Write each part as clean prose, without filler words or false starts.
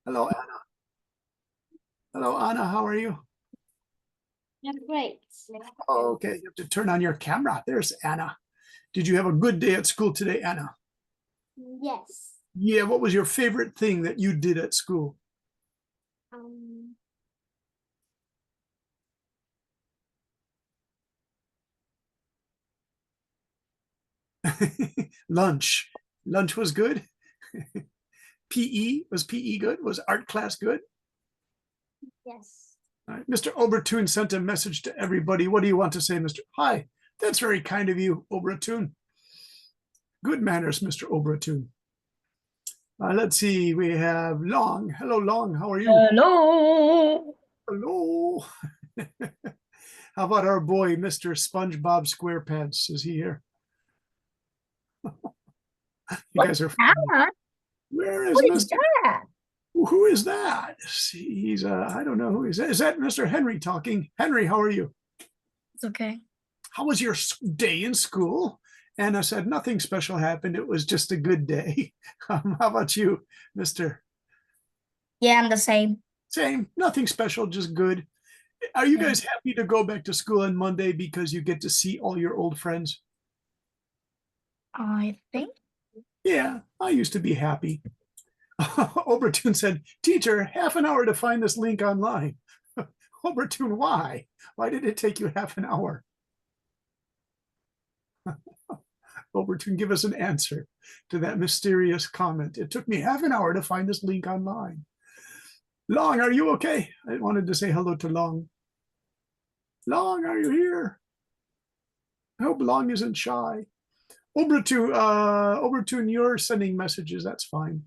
Hello, Anna. Hello, Anna. How are you? Yeah, great. Okay, you have to turn on your camera. There's Anna. Did you have a good day at school today, Anna? Yes. Yeah, what was your favorite thing that you did at school? Um, Lunch. Lunch was good. PE, was PE good? Was art class good? yes. All right. Mr. Obertoon sent a message to everybody. What do you want to say, Mr. Hi, that's very kind of you, Obertoon. Good manners, Mr. Obertoon. Let's see, we have Long. Hello, Long. How are you? Hello. Hello. How about our boy, Mr. SpongeBob SquarePants? Is he here? You What's guys are funny. that? Where is What is Mr. that? Who is that? He's I don't know who is that. Is that Mr. Henry talking? Henry, how are you? It's okay. How was your day in school? Anna said nothing special happened. It was just a good day. How about you, Mr. Yeah, I'm the same. Same, nothing special, just good. Are you Yeah. guys happy to go back to school on Monday because you get to see all your old friends? I think. Yeah, I used to be happy. Obertoon said, Teacher, half an hour to find this link online. Obertoon, why? Why did it take you half an hour? Obertoon, give us an answer to that mysterious comment. It took me half an hour to find this link online. Long, are you okay? I wanted to say hello to Long. Long, are you here? I hope Long isn't shy. Obertoon, you're sending messages. That's fine.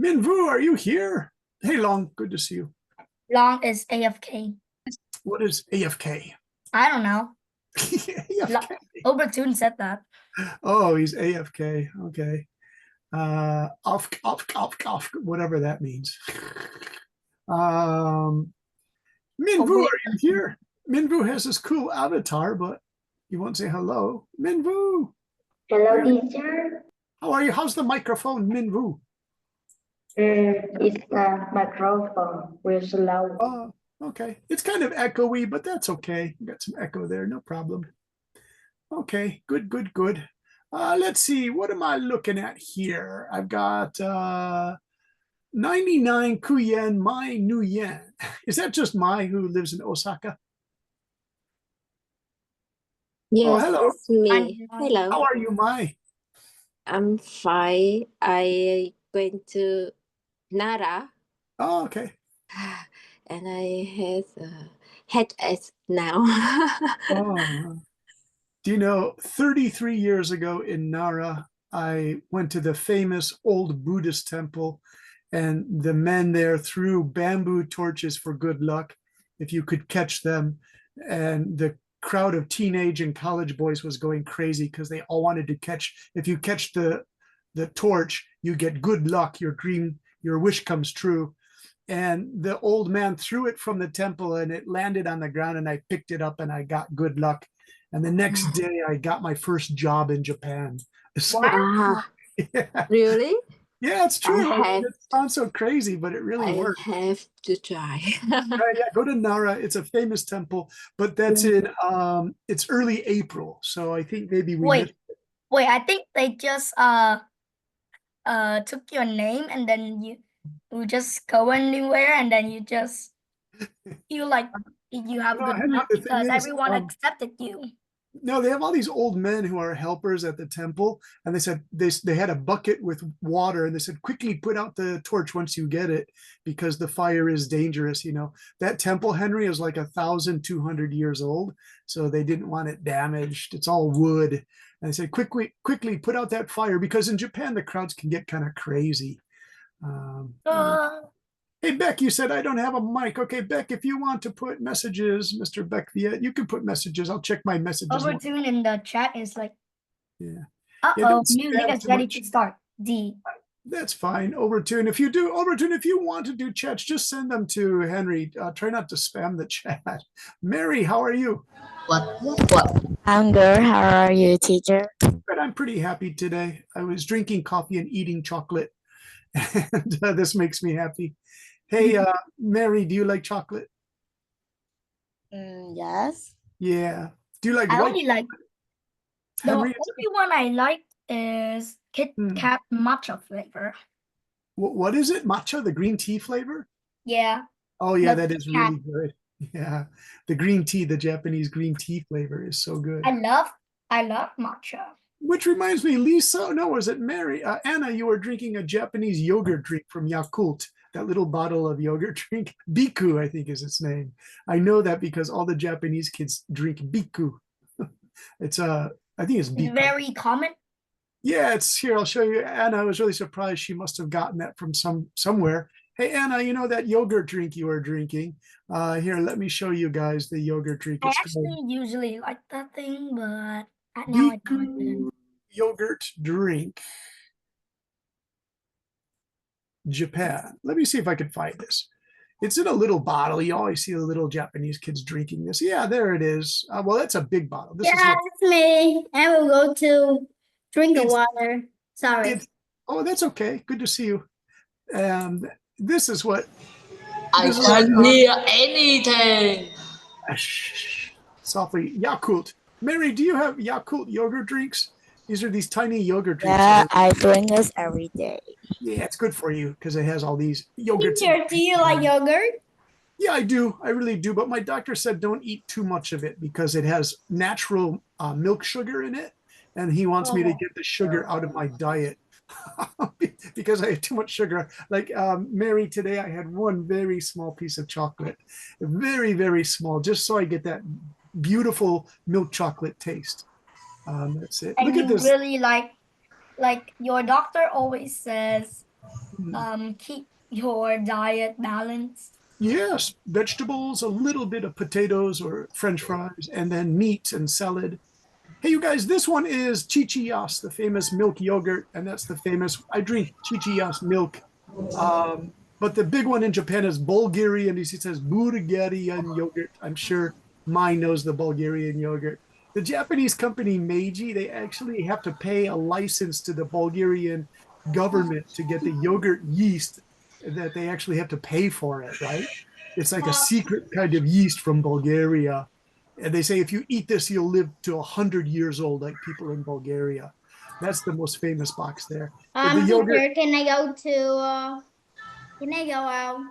Minvu, are you here? Hey, Long, good to see you. Long is AFK. What is AFK? I don't know. AFK. Obertoon said that. Oh, he's AFK. Okay. Off, whatever that means. Um, Oh, Minvu, wait. are you here? Minvu has this cool avatar, but you won't say hello. Minvu, Hello, teacher. how are you? How's the microphone, Minvu? It's a microphone. We're slow. Okay. It's kind of echoey, but that's okay. You got some echo there, no problem. Okay, good. Let's see, what am I looking at here? I've got 99 Kuyen Mai Nuyen. Is that just Mai who lives in Osaka? Oh, Yes, hello. it's me. I, Hello. How are you, Mai? I'm fine. I went to Nara Oh, okay. and I have a headache now. Oh, do you know, 33 years ago in Nara, I went to the famous old Buddhist temple, and the men there threw bamboo torches for good luck if you could catch them. And the crowd of teenage and college boys was going crazy because they all wanted to catch. If you catch the torch, you get good luck. Your wish comes true. And the old man threw it from the temple and it landed on the ground, and I picked it up and I got good luck. And the next day I got my first job in Japan. So Ah, yeah, really? yeah, it's I true. I mean, have it sounds so crazy, but it really I worked. have to try. Right, yeah, go to Nara. It's a famous temple, but that's in it's early April. So I think maybe we missed. wait, I think they just took your name and then you just go anywhere and then you like you have No, good Henry, luck the thing because is, everyone accepted you. no, they have all these old men who are helpers at the temple, and they said they had a bucket with water, and they said quickly put out the torch once you get it because the fire is dangerous. You know that temple, Henry, is like 1,200 years old, so they didn't want it damaged. It's all wood, and they said quickly put out that fire because in Japan the crowds can get kind of crazy. Yeah. Uh, Hey, Beck, you said I don't have a mic. Okay, Beck, if you want to put messages, Mr. Beck Viet, you can put messages. I'll check my messages. Obertoon in the chat is like, Yeah. Yeah, uh-oh, don't music spam is too ready much. to start. D. That's fine. Overtune. Overtune, if you want to do chats, just send them to Henry. Try not to spam the chat. Mary, how are you? What? I'm good. How are you, teacher? But I'm pretty happy today. I was drinking coffee and eating chocolate, And this makes me happy. Hey, Mary, do you like chocolate? Yes. Yeah. Do you like I white only like the Henry? only one I like is Kit Hmm. Kat matcha flavor. What is it? Matcha, the green tea flavor? Yeah, Oh yeah, the that Kit is Kat. really good. Yeah. The green tea, the Japanese green tea flavor is so good. I love matcha. Which reminds me, Lisa, no, was it Mary? Anna, you were drinking a Japanese yogurt drink from Yakult, that little bottle of yogurt drink. Biku, I think is its name. I know that because all the Japanese kids drink Biku. It's I think it's It's Biku. very common. Yeah, it's here. I'll show you. Anna, I was really surprised. She must have gotten that from somewhere. Hey, Anna, you know that yogurt drink you were drinking? Here, let me show you guys the yogurt drink. I It's called actually usually like that thing, but now I don't like it. Biku yogurt drink. Japan. Let me see if I can find this. It's in a little bottle. You always see the little Japanese kids drinking this. Yeah, there it is. Well, that's a big bottle. This is Yeah, what it's me. I will go to drink the It's- water. Sorry. it's. Oh, that's okay. Good to see you. This is what. I This is can't what, hear anything. softly. Yakult. Mary, do you have Yakult yogurt drinks? These are these tiny yogurt drinks. Yeah, I drink this every day. Yeah, it's good for you because it has all these yogurts. Teacher, do you like yogurt? Yeah, I do. I really do. But my doctor said don't eat too much of it because it has natural milk sugar in it. And he wants me to get the sugar out of my diet because I have too much sugar. Like Mary, today I had one very small piece of chocolate, very, very small, just so I get that beautiful milk chocolate taste. That's it. And Look at you this. really like your doctor always says, keep your diet balanced. Yes, vegetables, a little bit of potatoes or French fries, and then meat and salad. Hey, you guys, this one is Chichiyas, the famous milk yogurt, and that's the famous. I drink Chichiyas milk. But the big one in Japan is Bulgarian. He says Bulgarian yogurt. I'm sure mine knows the Bulgarian yogurt. The Japanese company Meiji, they actually have to pay a license to the Bulgarian government to get the yogurt yeast that they actually have to pay for it, right? It's like a secret kind of yeast from Bulgaria. And they say if you eat this, you'll live to 100 years old, like people in Bulgaria. That's the most famous box there. The yogurt. Teacher, can I go out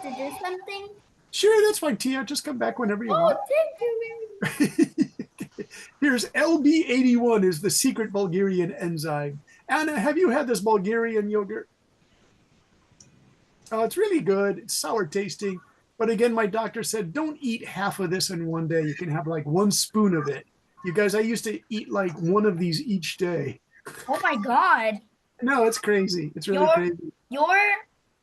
to do something? Sure, that's fine, Tia. Just come back whenever you want. Thank you very much. Here's LB81 is the secret Bulgarian enzyme. Anna, have you had this Bulgarian yogurt? Oh, it's really good. It's sour tasting. But again, my doctor said, don't eat half of this in one day. You can have like 1 spoon of it. You guys, I used to eat like one of these each day. Oh my God. No, it's crazy. It's really crazy. Your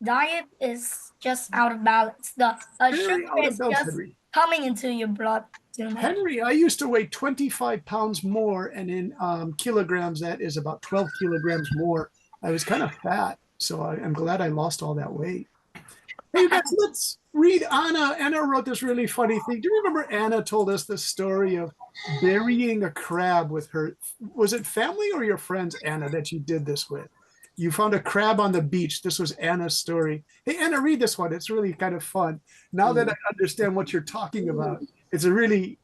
diet is just out of balance. The Very sugar out of is balance, just Henry. coming into your blood too much. Henry, I used to weigh 25 pounds more, and in kilograms, that is about 12 kilograms more. I was kind of fat, so I'm glad I lost all that weight. Hey, you guys, let's read Anna. Anna wrote this really funny thing. Do you remember Anna told us the story of burying a crab with her? Was it family or your friends, Anna, that you did this with? You found a crab on the beach. This was Anna's story. Hey, Anna, read this one. It's really kind of fun. Now that I understand what you're talking about, it's a really,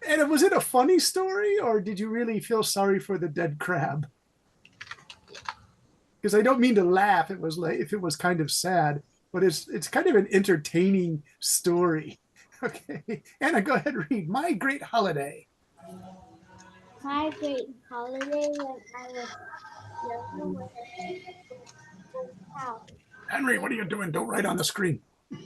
and was it a funny story or did you really feel sorry for the dead crab? Because I don't mean to laugh. It was like, if it was kind of sad, but it's kind of an entertaining story. Okay, Anna, go ahead and read My Great Holiday. My great holiday when I was younger was a house. Henry, what are you doing? Don't write on the screen. There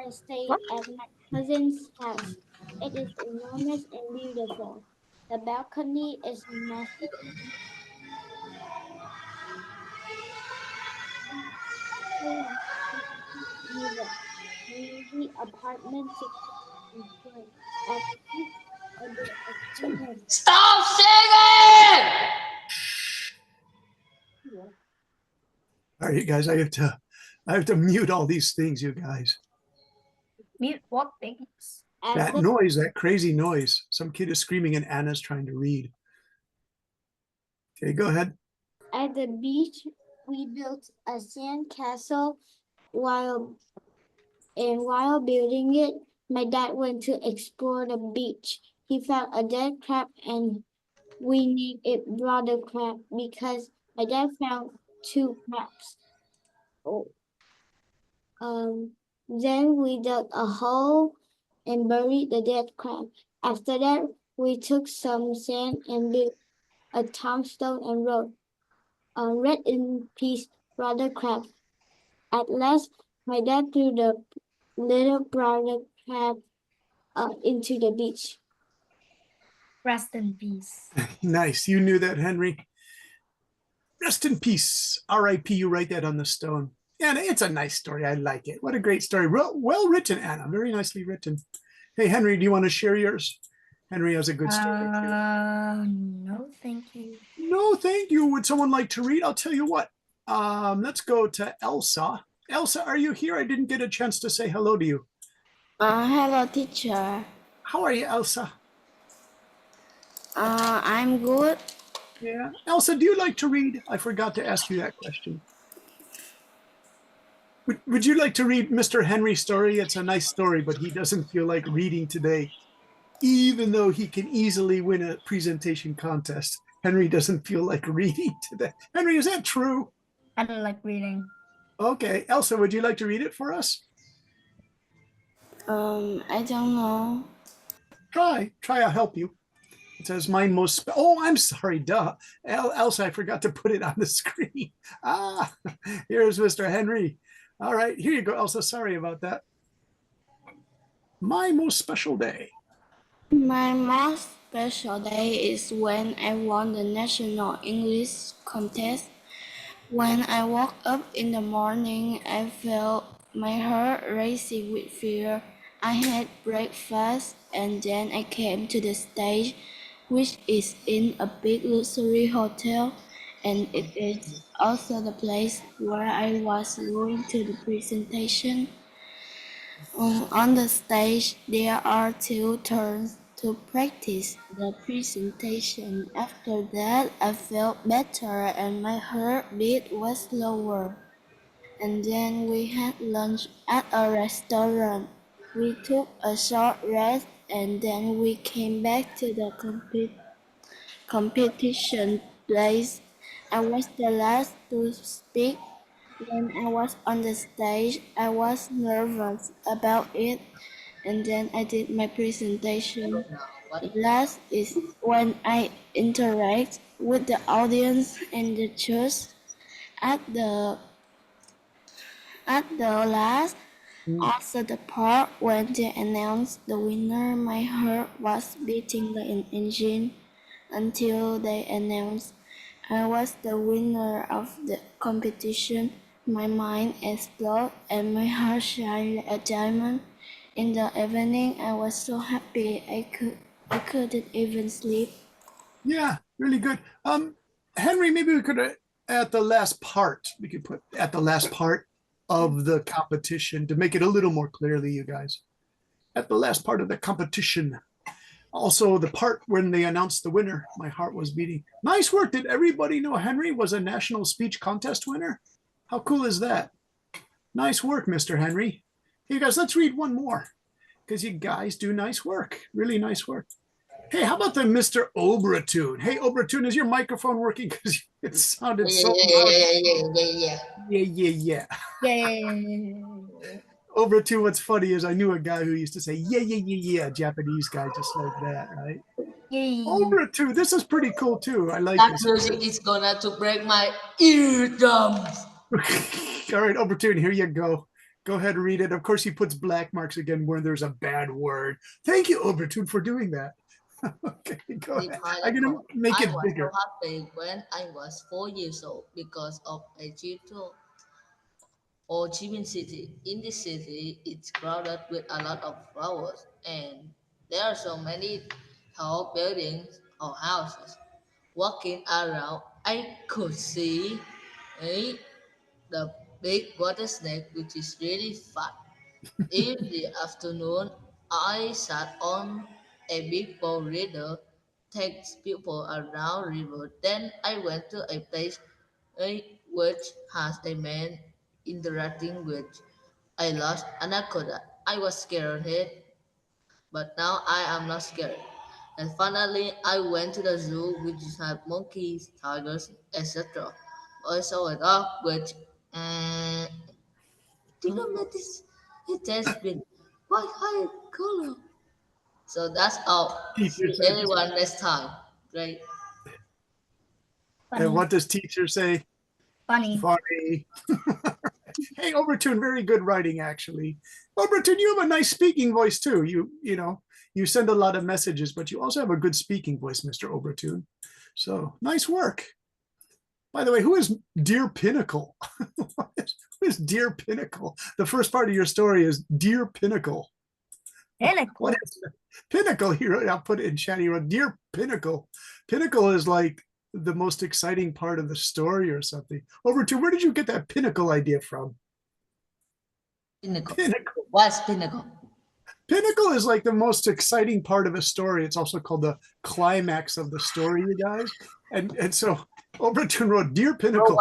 I stayed at my cousin's house. It is enormous and beautiful. The balcony is massive. The apartment at each of the apartments. Stop singing! All right, you guys, I have to mute all these things, you guys. Mute what things? That noise, that crazy noise. Some kid is screaming and Anna's trying to read. Okay, go ahead. At the beach, We built a sand castle while while building it, my dad went to explore the beach. He found a dead crab and we named it Brother Crab because my dad found two crabs. Oh, then we dug a hole and buried the dead crab. After that, we took some sand and built a tombstone and wrote, "Red in peace, Brother Crab." At last, my dad threw the little brother crab into the beach. Rest in peace. Nice. You knew that, Henry. Rest in peace. R.I.P. You write that on the stone. And it's a nice story. I like it. What a great story. Well written, Anna. Very nicely written. Hey, Henry, do you want to share yours? Henry has a good story too. No, thank you. No, thank you. Would someone like to read? I'll tell you what. Let's go to Elsa. Elsa, are you here? I didn't get a chance to say hello to you. Hello, teacher. How are you, Elsa? I'm good. Yeah. Elsa, do you like to read? I forgot to ask you that question. Would you like to read Mr. Henry's story? It's a nice story, but he doesn't feel like reading today, even though he can easily win a presentation contest. Henry doesn't feel like reading today. Henry, is that true? I don't like reading. Okay. Elsa, would you like to read it for us? I don't know. Try. I'll help you. It says my most. Oh, I'm sorry. Duh. Elsa, I forgot to put it on the screen. Ah, here's Mr. Henry. All right, here you go, Elsa. Sorry about that. My most special day. My most special day is when I won the National English contest. When I woke up in the morning, I felt my heart racing with fear. I had breakfast and then I came to the stage, which is in a big luxury hotel, and it is also the place where I was going to the presentation. On the stage, there are two turns to practice the presentation. After that, I felt better and my heartbeat was slower. And then we had lunch at a restaurant. We took a short rest and then we came back to the competition place. I was the last to speak. When I was on the stage, I was nervous about it, and then I did my presentation. The last is when I interact with the audience and the judge. At the last, Mm. also the part when they announced the winner, my heart was beating like an engine until they announced I was the winner of the competition. My mind exploded and my heart shined like a diamond. In the evening, I was so happy I couldn't even sleep. Yeah, really good. Henry, maybe we could at the last part. We could put at the last part of the competition to make it a little more clearly, you guys. At the last part of the competition. Also, the part when they announced the winner, my heart was beating. Nice work. Did everybody know Henry was a national speech contest winner? How cool is that? Nice work, Mr. Henry. Hey, guys, let's read one more because you guys do nice work. Really nice work. Hey, how about the Mr. Obratune? Hey, Obratune, is your microphone working? Because it sounded so loud. Yeah. Yeah, yeah, yeah. Yeah. Obratune, what's funny is I knew a guy who used to say, yeah, yeah, yeah, yeah, Japanese guy, just like that, right? Yay. Obratune, this is pretty cool too. I like That this. music is gonna to break my eardrums. All right, Obratune, here you go. Go ahead and read it. Of course, he puts black marks again where there's a bad word. Thank you, Obratune, for doing that. Okay, go The ahead. I'm pilot going called. to make I it was so bigger. happy when I was 4 years old because of a gentle Ho Chi Minh City. In this city, it's crowded with a lot of flowers, and there are so many tall buildings or houses. Walking around, I could see eh, the big water snake, which is really fat. In the afternoon, I sat on a big boat river, takes people around river. Then I went to a place which has a man interacting with a large anaconda. I was scared of it, but now I am not scared. And finally, I went to the zoo, which had monkeys, tigers, etc. I saw a dog, which did not notice it has been white high color. So that's all. Teacher See says. everyone next time. Great. Funny. And what does teacher say? Funny. Funny. Hey, Overton, very good writing, actually. Overton, you have a nice speaking voice too. You send a lot of messages, but you also have a good speaking voice, Mr. Overton. So nice work. By the way, who is Dear Pinnacle? Who is Dear Pinnacle? The first part of your story is Dear Pinnacle. Pinnacle. What is Pinnacle here? I'll put it in chat here. Dear Pinnacle. Pinnacle is like the most exciting part of the story or something. Overton, where did you get that pinnacle idea from? Pinnacle. Pinnacle. What's pinnacle? Pinnacle is like the most exciting part of a story. It's also called the climax of the story, you guys. And so Overton wrote, Dear Pinnacle.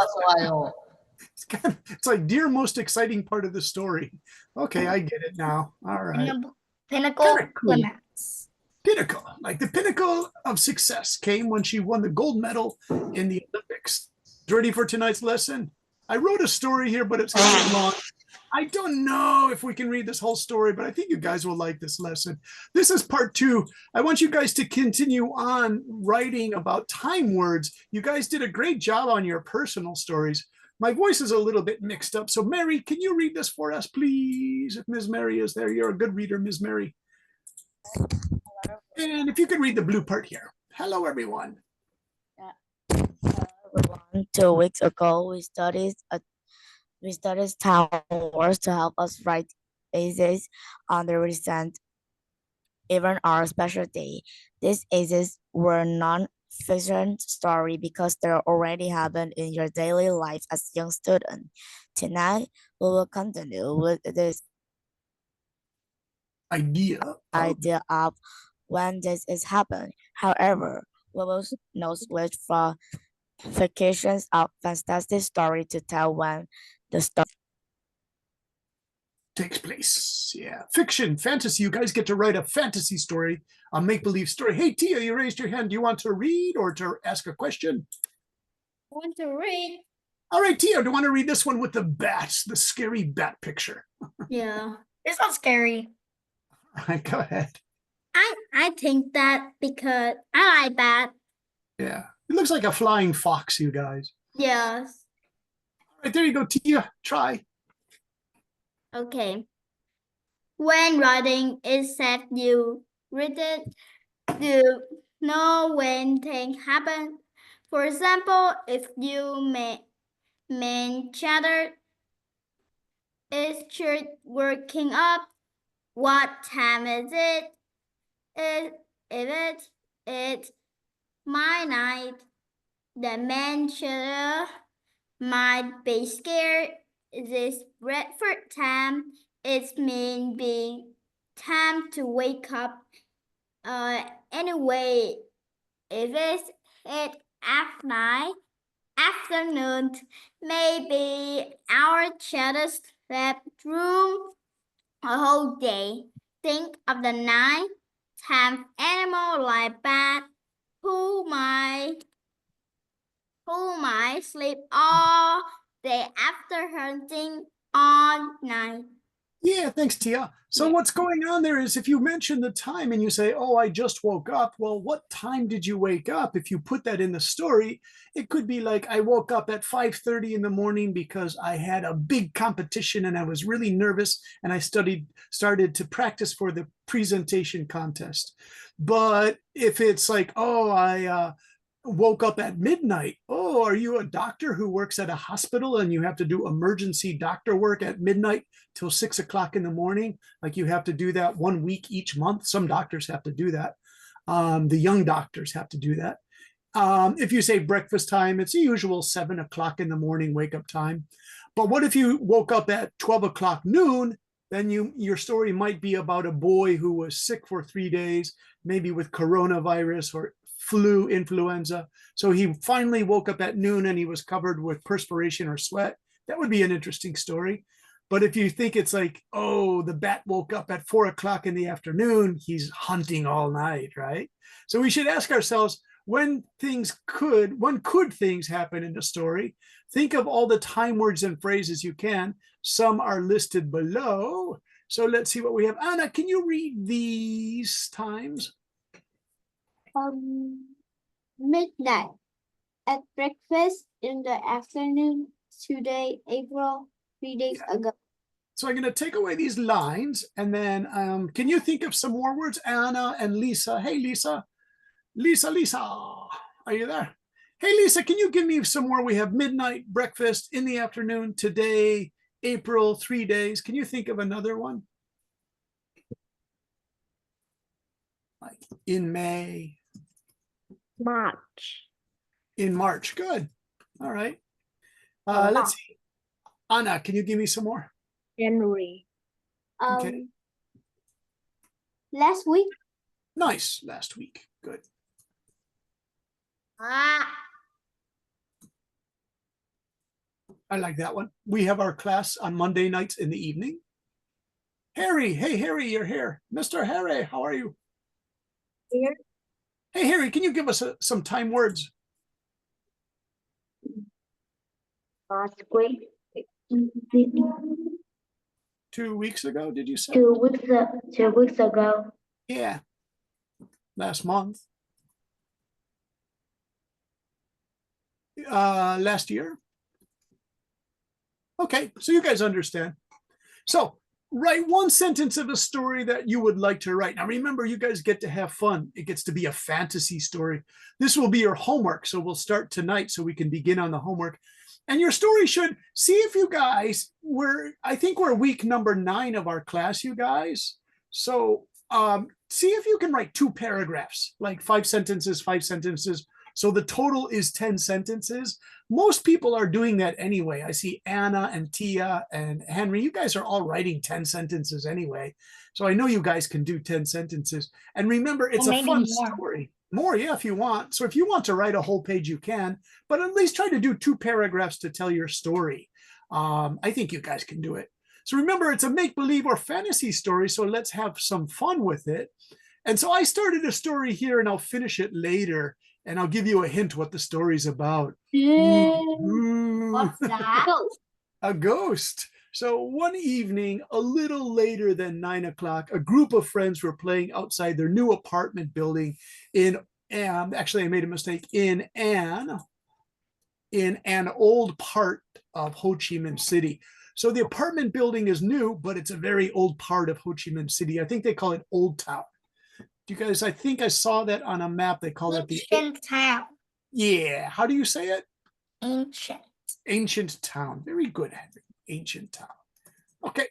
It's like dear most exciting part of the story. Okay, I get it now. All right. Pinnacle Very cool. climax. Pinnacle, like the pinnacle of success came when she won the gold medal in the Olympics. Ready for tonight's lesson? I wrote a story here, but it's kind of long. I don't know if we can read this whole story, but I think you guys will like this lesson. This is part 2. I want you guys to continue on writing about time words. You guys did a great job on your personal stories. My voice is a little bit mixed up. So Mary, can you read this for us, please? If Ms. Mary is there, you're a good reader, Ms. Mary. And if you could read the blue part here. Hello, everyone. Everyone, 2 weeks ago, we studied town words to help us write essays on the recent event our special day. These essays were non-fiction story because they already happened in your daily life as young student. Tonight, we will continue with this idea of when this is happening. However, we will not switch for fictions of fantastic story to tell when the story takes place. Yeah, fiction, fantasy. You guys get to write a fantasy story, a make-believe story. Hey, Tia, you raised your hand. Do you want to read or to ask a question? I want to read. All right, Tia, do you want to read this one with the bats, the scary bat picture? Yeah. It's not scary. All right, go ahead. I think that because I like that. Yeah, it looks like a flying fox, you guys. Yes. All right, there you go, Tia. Try. Okay. When writing is said, you read it, you know when things happen. For example, if you main chatter is church working up, what time is it? It's my night. The man chatter might be scared. This breakfast time is mean being time to wake up. Anyway, if it's at night, afternoon, maybe our chatter slept through a whole day. Think of the night time animal like bat who might sleep all day after hunting all night. Yeah, thanks, Tia. So Yeah. what's going on there is if you mention the time and you say, oh, I just woke up. Well, what time did you wake up? If you put that in the story, it could be like, I woke up at 5:30 in the morning because I had a big competition and I was really nervous and I started to practice for the presentation contest. But if it's like, oh, I woke up at midnight. Oh, are you a doctor who works at a hospital and you have to do emergency doctor work at midnight till 6 o'clock in the morning? Like you have to do that 1 week each month. Some doctors have to do that. The young doctors have to do that. If you say breakfast time, it's the usual 7 o'clock in the morning wake up time. But what if you woke up at 12 o'clock noon? Then your story might be about a boy who was sick for 3 days, maybe with coronavirus or flu, influenza. So he finally woke up at noon and he was covered with perspiration or sweat. That would be an interesting story. But if you think it's like, oh, the bat woke up at 4 o'clock in the afternoon, he's hunting all night, right? So we should ask ourselves, when could things happen in the story? Think of all the time words and phrases you can. Some are listed below. So let's see what we have. Anna, can you read these times? Midnight. At breakfast in the afternoon, today, April, 3 days ago. So I'm going to take away these lines, and then can you think of some more words? Anna and Lisa. Hey, Lisa. Lisa, are you there? Hey, Lisa, can you give me some more? We have midnight, breakfast, in the afternoon, today, April, 3 days. Can you think of another one? Like in May. March. In March. Good. All right. Let's see. Anna, can you give me some more? January. Okay. Last week. Nice. Last week. Good. I like that one. We have our class on Monday nights in the evening. Harry, hey, Harry, you're here. Mr. Harry, how are you? Here. Hey, Harry, can you give us some time words? Last week. 2 weeks ago, did you say? 2 weeks ago. Yeah. Last month. Last year. Okay, so you guys understand. So write one sentence of a story that you would like to write. Now remember, you guys get to have fun. It gets to be a fantasy story. This will be your homework. So we'll start tonight so we can begin on the homework. And your story should, see if you guys I think we're week number 9 of our class, you guys. So see if you can write 2 paragraphs, like 5 sentences, 5 sentences. So the total is 10 sentences. Most people are doing that anyway. I see Anna and Tia and Henry. You guys are all writing 10 sentences anyway. So I know you guys can do 10 sentences. And remember, it's a fun story. More, yeah, if you want. So if you want to write a whole page, you can. But at least try to do 2 paragraphs to tell your story. I think you guys can do it. So remember, it's a make-believe or fantasy story. So let's have some fun with it. And so I started a story here and I'll finish it later. And I'll give you a hint what the story's about. Ooh. What's that? A ghost. So one evening, a little later than 9 o'clock, a group of friends were playing outside their new apartment building actually I made a mistake, in an old part of Ho Chi Minh City. So the apartment building is new, but it's a very old part of Ho Chi Minh City. I think they call it Old Town. You guys, I think I saw that on a map. They call it the Ancient town. Yeah. How do you say it? Ancient. Ancient town. Very good, Henry. Ancient town. Okay.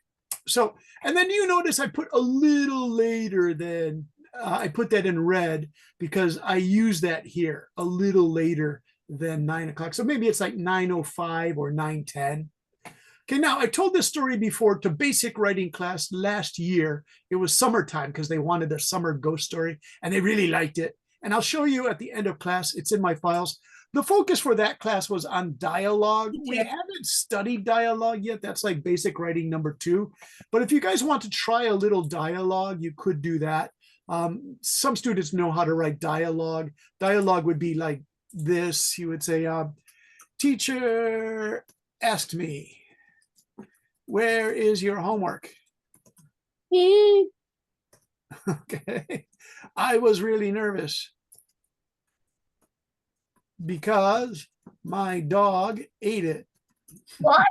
So, and then you notice I put a little later than I put that in red because I use that here a little later than 9 o'clock. So maybe it's like 9:05 or 9:10. Okay, now I told this story before to basic writing class last year. It was summertime because they wanted their summer ghost story and they really liked it. And I'll show you at the end of class. It's in my files. The focus for that class was on dialogue. We haven't studied dialogue yet. That's like basic writing number 2. But if you guys want to try a little dialogue, you could do that. Some students know how to write dialogue. Dialogue would be like this. You would say, teacher asked me, where is your homework? Okay. I was really nervous because my dog ate it. What?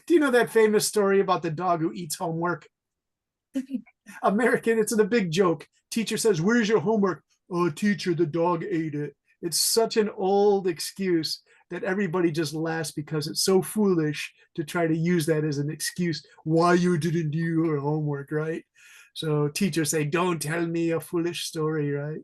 Do you know that famous story about the dog who eats homework? American, it's a big joke. Teacher says, where's your homework? Oh, teacher, the dog ate it. It's such an old excuse that everybody just laughs because it's so foolish to try to use that as an excuse why you didn't do your homework, right? So teachers say, don't tell me a foolish story, right?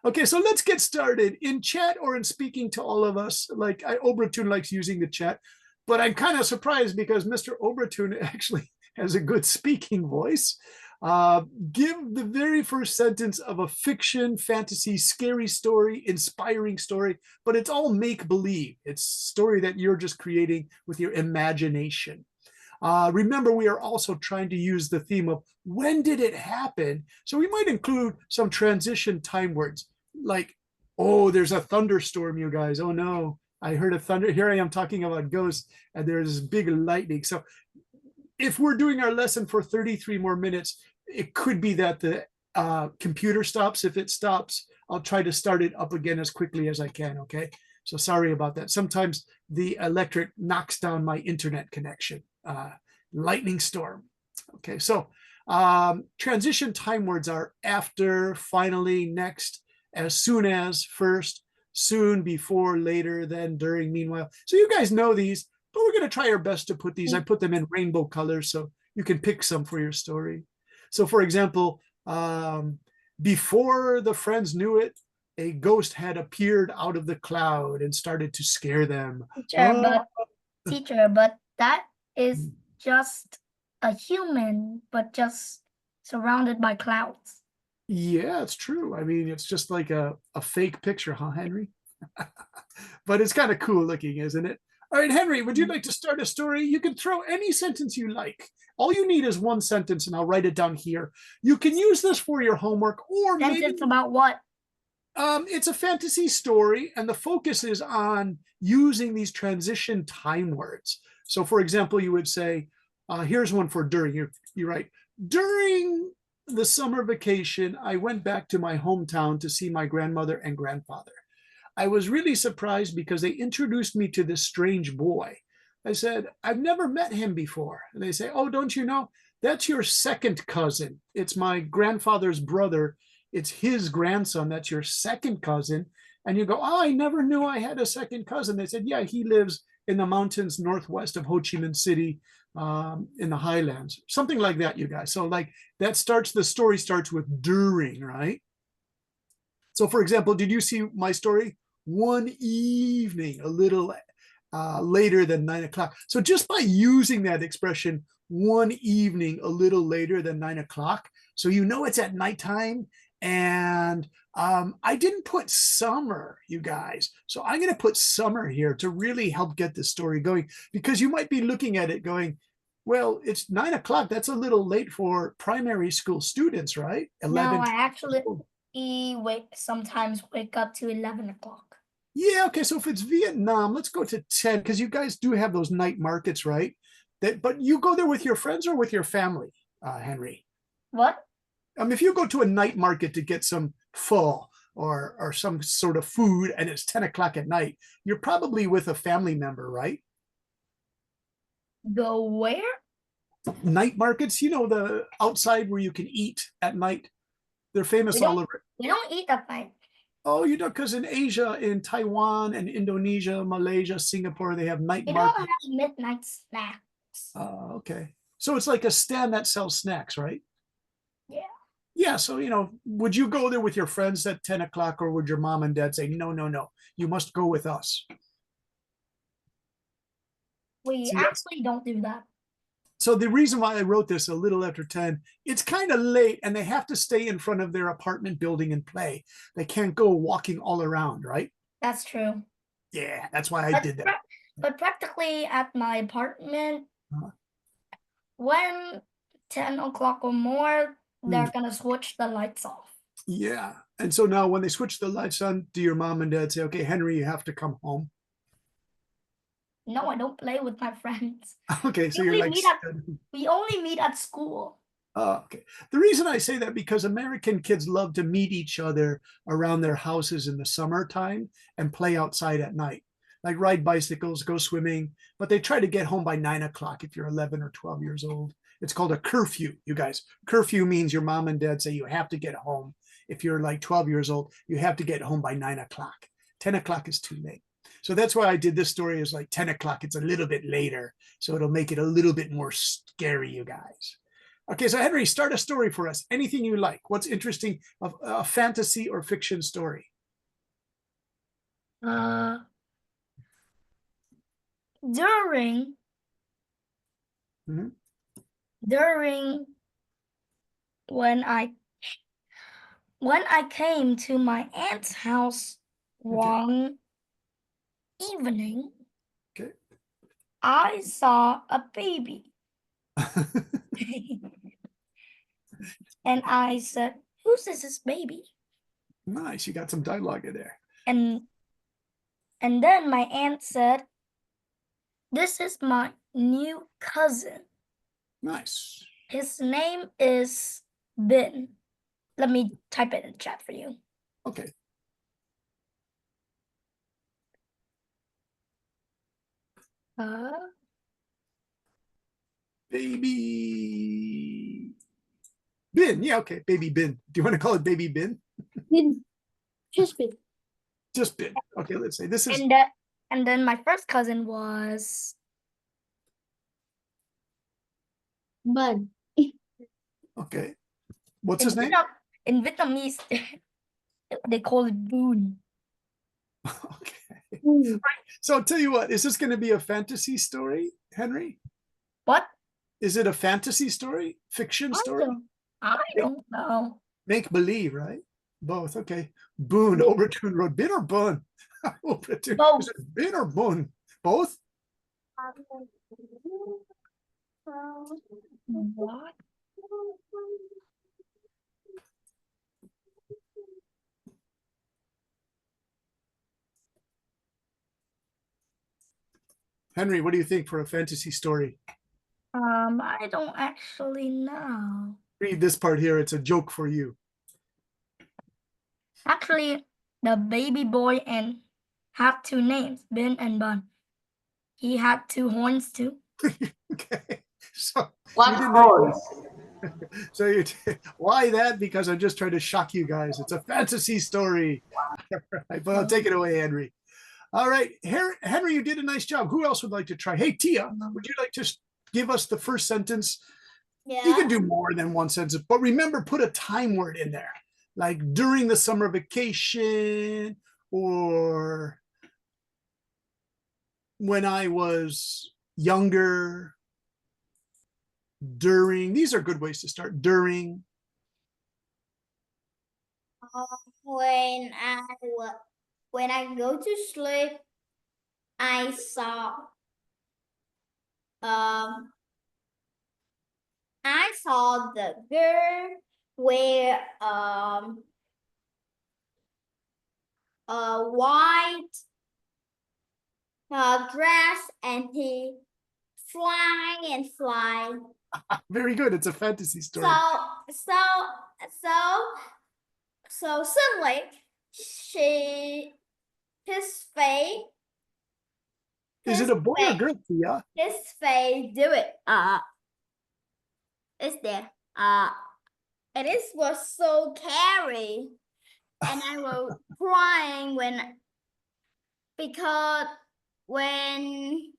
Okay, so let's get started. In chat or in speaking to all of us, like Obratun likes using the chat, but I'm kind of surprised because Mr. Obratun actually has a good speaking voice. Give the very first sentence of a fiction, fantasy, scary story, inspiring story, but it's all make believe. It's story that you're just creating with your imagination. Remember, we are also trying to use the theme of when did it happen? So we might include some transition time words like, oh, there's a thunderstorm, you guys. Oh no, I heard a thunder. Here I am talking about ghosts, and there's big lightning. So if we're doing our lesson for 33 more minutes, it could be that the computer stops. If it stops, I'll try to start it up again as quickly as I can. Okay. So sorry about that. Sometimes the electric knocks down my internet connection. Lightning storm. Okay. So transition time words are after, finally, next, as soon as, first, soon, before, later, then, during, meanwhile. So you guys know these, but we're going to try our best to put these. I put them in rainbow colors so you can pick some for your story. So for example, before the friends knew it, a ghost had appeared out of the cloud and started to scare them. Teacher, but that is just a human, but just surrounded by clouds. Yeah, it's true. I mean, it's just like a fake picture, huh, Henry? But it's kind of cool looking, isn't it? All right, Henry, would you like to start a story? You can throw any sentence you like. All you need is one sentence, and I'll write it down here. You can use this for your homework, or maybe Sentence about what? it's a fantasy story, and the focus is on using these transition time words. So, for example, you would say, here's one for during. You write, during the summer vacation, I went back to my hometown to see my grandmother and grandfather. I was really surprised because they introduced me to this strange boy. I said, I've never met him before. And they say, oh, don't you know? That's your second cousin. It's my grandfather's brother. It's his grandson. That's your second cousin. And you go, oh, I never knew I had a second cousin. They said, yeah, he lives in the mountains northwest of Ho Chi Minh City, in the highlands. Something like that, you guys. So like that starts, the story starts with during, right? So for example, did you see my story? One evening, a little later than 9 o'clock. So just by using that expression, one evening, a little later than 9 o'clock, so you know it's at nighttime. And I didn't put summer, you guys. So I'm going to put summer here to really help get the story going, because you might be looking at it going, well, it's 9 o'clock. That's a little late for primary school students, right? 11. No, I actually sometimes wake up to 11 o'clock. Yeah, okay. So if it's Vietnam, let's go to 10, because you guys do have those night markets, right? But you go there with your friends or with your family, Henry? What? If you go to a night market to get some pho or some sort of food and it's 10 o'clock at night, you're probably with a family member, right? Go where? Night markets, you know, the outside where you can eat at night. They're famous all over. We don't eat at night. Oh, you know, because in Asia, in Taiwan and Indonesia, Malaysia, Singapore, they have night markets. We don't have midnight snacks. Okay. So it's like a stand that sells snacks, right? Yeah. Yeah. So, you know, would you go there with your friends at 10 o'clock, or would your mom and dad say, no, no, no, you must go with us? We actually don't do that. So the reason why I wrote this a little after 10, it's kind of late and they have to stay in front of their apartment building and play. They can't go walking all around, right? That's true. Yeah, that's why I did that. But practically at my apartment, when 10 o'clock or more, they're going to switch the lights off. Yeah. And so now when they switch the lights on, do your mom and dad say, okay, Henry, you have to come home? No, I don't play with my friends. Okay, so we only meet at school. Okay. The reason I say that, because American kids love to meet each other around their houses in the summertime and play outside at night, like ride bicycles, go swimming, but they try to get home by 9 o'clock if you're 11 or 12 years old. It's called a curfew, you guys. Curfew means your mom and dad say you have to get home. If you're like 12 years old, you have to get home by 9 o'clock. 10 o'clock is too late. So that's why I did this story as like 10 o'clock. It's a little bit later, so it'll make it a little bit more scary, you guys. Okay, so Henry, start a story for us. Anything you like. What's interesting, of a fantasy or fiction story? During when I came to my aunt's house one evening, Okay. I saw a baby. And I said, "Whose is this baby?" Nice. You got some dialogue in there. And then my aunt said, "This is my new cousin. Nice. His name is Ben." Let me type it in the chat for you. Okay. Baby Bin. Yeah, okay. Baby Bin. Do you want to call it Baby Bin? Bin. Just bin. Just Bin. Okay, let's say this is And then my first cousin was Bun. okay. What's his name? In Vietnamese, they call it Boon. Okay. Mm. So I'll tell you what, is this going to be a fantasy story, Henry? What? Is it a fantasy story? Fiction story? I don't know. Make believe, right? Both. Okay. Boon, Overton Road. Bin or Bun? Overton. Both. Is it Bin or Bun? Both? What? Henry, what do you think for a fantasy story? I don't actually know. Read this part here. It's a joke for you. Actually, the baby boy and had two names, Ben and Bun. He had two horns too. Okay. So What you didn't horse? So you why that? Because I'm just trying to shock you guys. It's a fantasy story. Right, but I'll take it away, Henry. All right, Henry, you did a nice job. Who else would like to try? Hey, Tia, would you like to give us the first sentence? You can do more than one sentence, but remember, put a time word in there, like during the summer vacation or when I was younger. During, these are good ways to start. During. When I go to sleep, I saw the girl wear a white dress and he fly and fly. Very good. It's a fantasy story. So suddenly his face Is it a boy or girl, Tia? his face do it. It's there. And it was so scary. And I was crying because when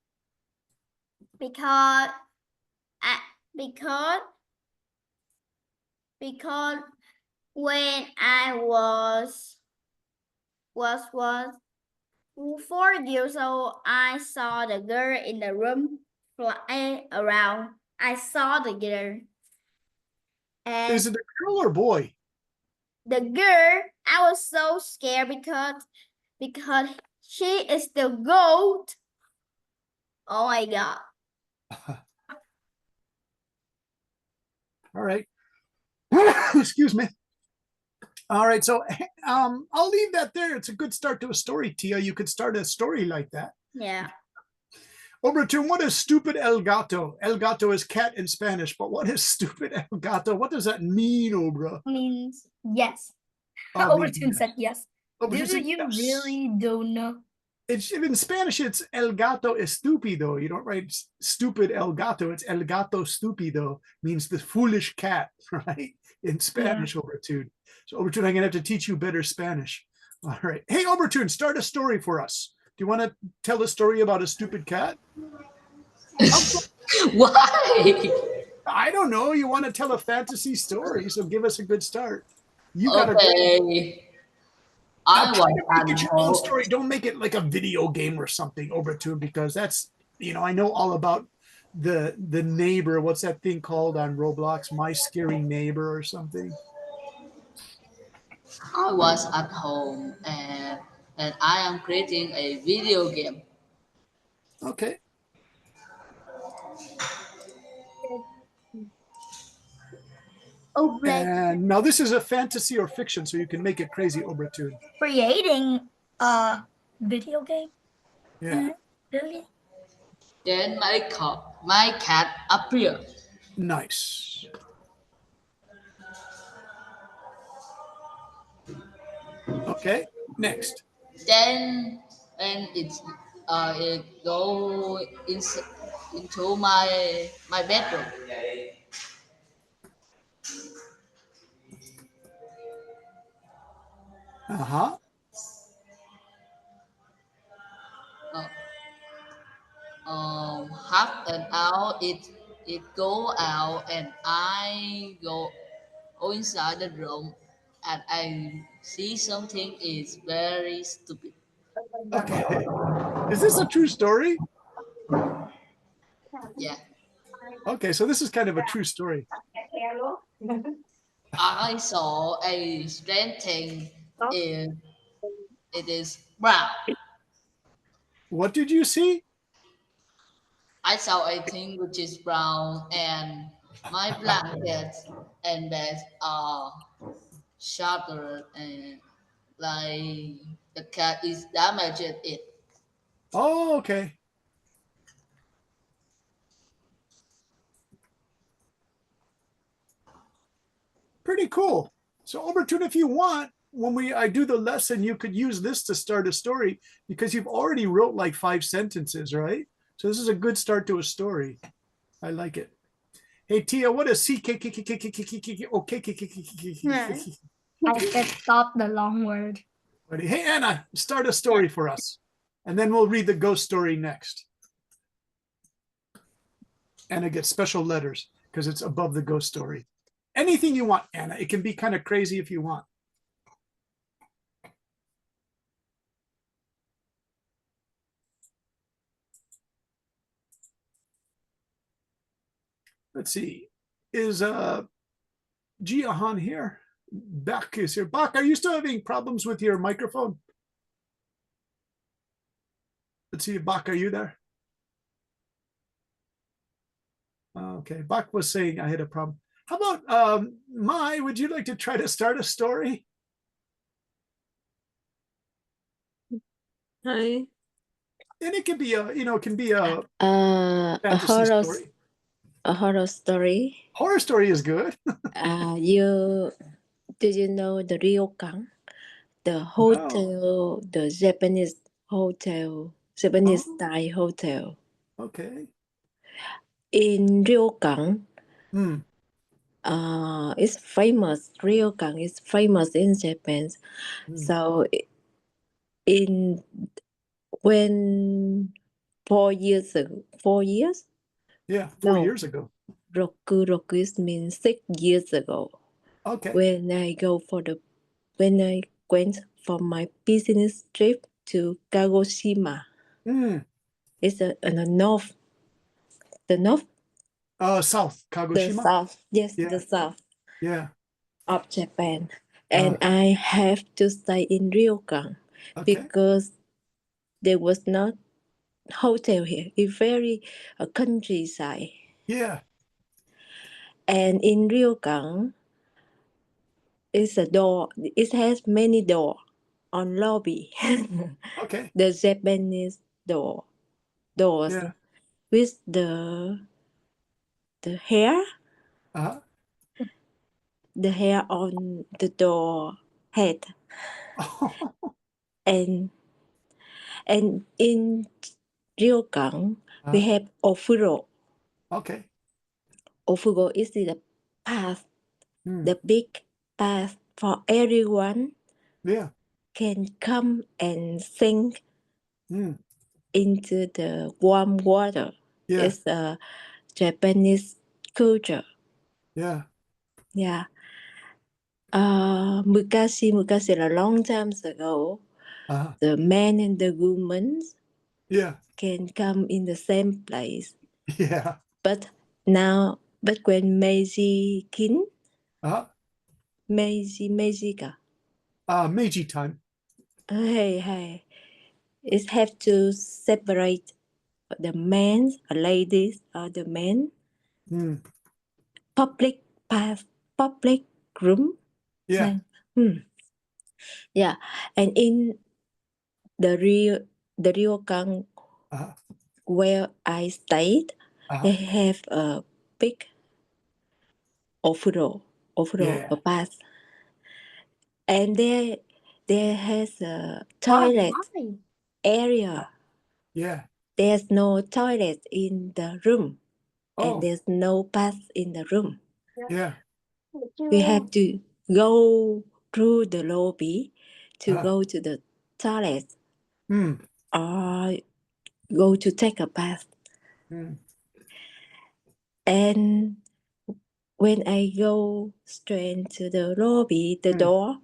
because when I was 4 years old, I saw the girl in the room flying around. I saw the girl. And Is it a girl or boy? the girl, I was so scared because she is the goat. Oh my God. All right. Excuse me. All right. So I'll leave that there. It's a good start to a story, Tia. You could start a story like that. Yeah. Overton, what is stupid el gato? El gato is cat in Spanish, but what is stupid el gato? What does that mean, Obra? Means yes. Oh, Overton said yes. Overton Do said you yes. really don't know? It's in Spanish, it's el gato estúpido. You don't write stupid el gato. It's el gato estúpido, means the foolish cat, right? In Spanish, Overton. So Overton, I'm gonna have to teach you better Spanish. All right. Hey, Overton, start a story for us. Do you want to tell a story about a stupid cat? Why? I don't know. You want to tell a fantasy story, so give us a good start. You got Okay. Now, try I to make it your own was story. Don't make it like a video game or something, Overton, because that's, I know all about the neighbor. What's that thing called on Roblox? My Scary Neighbor or something. I was at home and I am creating a video game. Okay. Oblate. And now this is a fantasy or fiction, so you can make it crazy, Obratun. Creating a video game? Yeah. Really? Then my cat appeared. Nice. Okay. Next. Then and it go into my bedroom. Uh-huh. Half an hour it go out and I go inside the room and I see something is very stupid. Okay. Is this a true story? Yeah, Okay, so this is kind of a true story. I saw a strange thing. It, it is brown. What did you see? I saw a thing which is brown and my blanket and bed are shattered and like the cat is damaged it. Oh, okay. Pretty cool. So Obertun, if you want, when I do the lesson, you could use this to start a story because you've already wrote like 5 sentences, right? So this is a good start to a story. I like it. Hey Tia, what is C K K K K K K K K O K K K K K K? I said stop the long word. Hey Anna, start a story for us, and then we'll read the ghost story next. Anna gets special letters because it's above the ghost story. Anything you want, Anna. It can be kind of crazy if you want. Let's see. Is Jiahan here? Bach is here. Bach, are you still having problems with your microphone? Let's see, Bach, are you there? Okay, Bach was saying I had a problem. How about Mai? Would you like to try to start a story? Hi. And it can be a, it can be a A fantasy horror story. a horror story. Horror story is good. Do you know the ryokan? The hotel, the Japanese hotel, Japanese Oh, style hotel. okay. In ryokan, Hmm. it's famous. Ryokan is famous in Japan. Hmm. So in when 4 years ago, 4 years? Yeah, 4 years No, ago. roku means 6 years ago. Okay. When I went for my business trip to Kagoshima. Hmm. It's in the north, South, the Kagoshima. south, yes, the Yeah, south yeah. of Japan. And I have to stay in ryokan Okay. because there was not hotel here. It's very countryside. Yeah. And in ryokan, it's a door. It has many door on lobby. Okay. The Japanese doors Yeah. with the hair, Uh-huh. the hair on the door head, and in ryokan we have ofuro. Okay. Ofuro is the path, Hmm. the big path for everyone Yeah. can come and sink Hmm. into the warm water. Yeah. It's a Japanese culture. Yeah. Yeah. Mukashi, a long time ago, Uh-huh. the men and the women Yeah. can come in the same place. Yeah. but when Uh-huh. Meiji Meiji time. hey, it have to separate the men, ladies, or the men, Mm, public path, public room. yeah. Yeah, and in the ryokan Uh-huh. where I stayed, Uh-huh. they have a big ofuro Yeah. a bath, and there has a Why? toilet Why? area. Yeah. There's no toilet in the room, and Oh, there's no bath in the room. yeah. We have to go through the lobby to Uh-huh. go to the toilet Mm, or go to take a bath. mm, And when I go straight to the lobby, the Mm. door,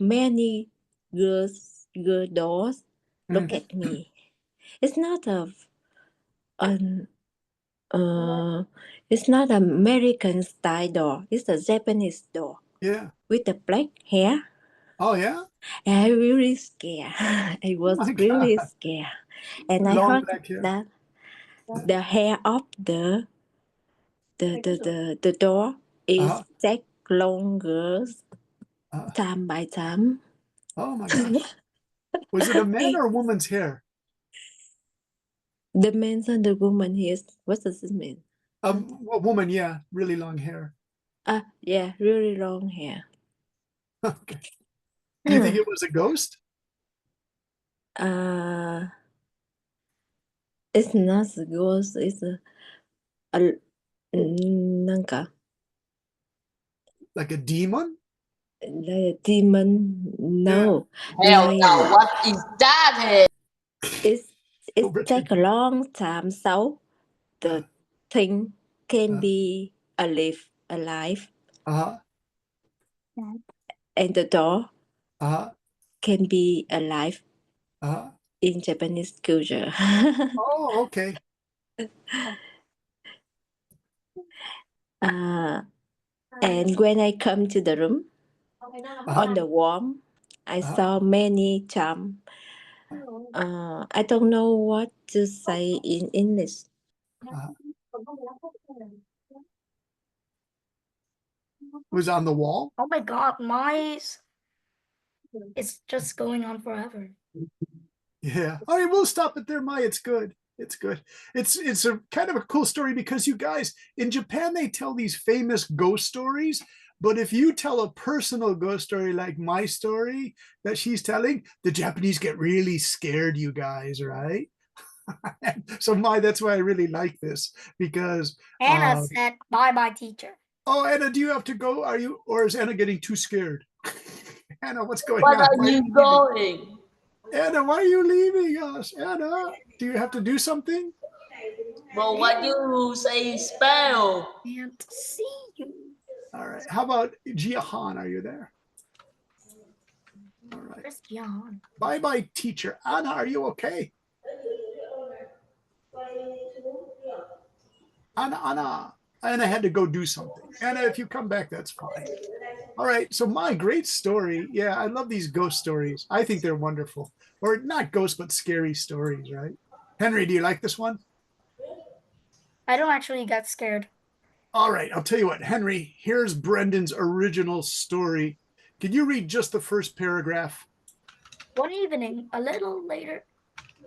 many girl doors look mm. at me. It's not an it's not American style door. It's a Japanese door Yeah. with the black hair. Oh, yeah. And I really scared. I was my really God. scared, and I Long heard black hair. that the hair of the door is Uh-huh. take longer Uh-huh. time by time. Oh my gosh. Was it a man or a woman's hair? The man and the woman here, what does it mean? A woman, yeah. Really long hair. Yeah, really long hair. Okay. Do you think it was a ghost? It's not a ghost. It's a なんか Like a demon? like a demon. No, Hell like no, what is that? it's Oh, it Richard. take a long time so the thing can be alive, Uh-huh. and the door Uh-huh. can be alive Uh-huh. in Japanese culture. Oh, okay. And when I come to the room, on the wall, I saw many charms. I don't know what to say in English. Uh-huh. Was on the wall? Oh my God, mice. It's just going on forever. Yeah. All right, we'll stop it there, Mai. It's good. It's good. It's a kind of a cool story because you guys in Japan they tell these famous ghost stories, but if you tell a personal ghost story like my story that she's telling, the Japanese get really scared, you guys, right? So Mai, that's why I really like this because Anna said, bye bye, teacher. oh, Anna, do you have to go? Are you, or is Anna getting too scared? Anna, what's going Where on? are Why you leaving? going? Anna, why are you leaving us? Anna, do you have to do something? But what you say spell? Can't see you. All right. How about Jiahan? Are you there? All right. Where's Jan? Bye bye, teacher. Anna, are you okay? Anna had to go do something. Anna, if you come back, that's fine. All right. So my great story. Yeah, I love these ghost stories. I think they're wonderful. Or not ghost, but scary stories, right? Henry, do you like this one? I don't actually get scared. All right. I'll tell you what, Henry, here's Brendan's original story. Can you read just the first paragraph? One evening, a little later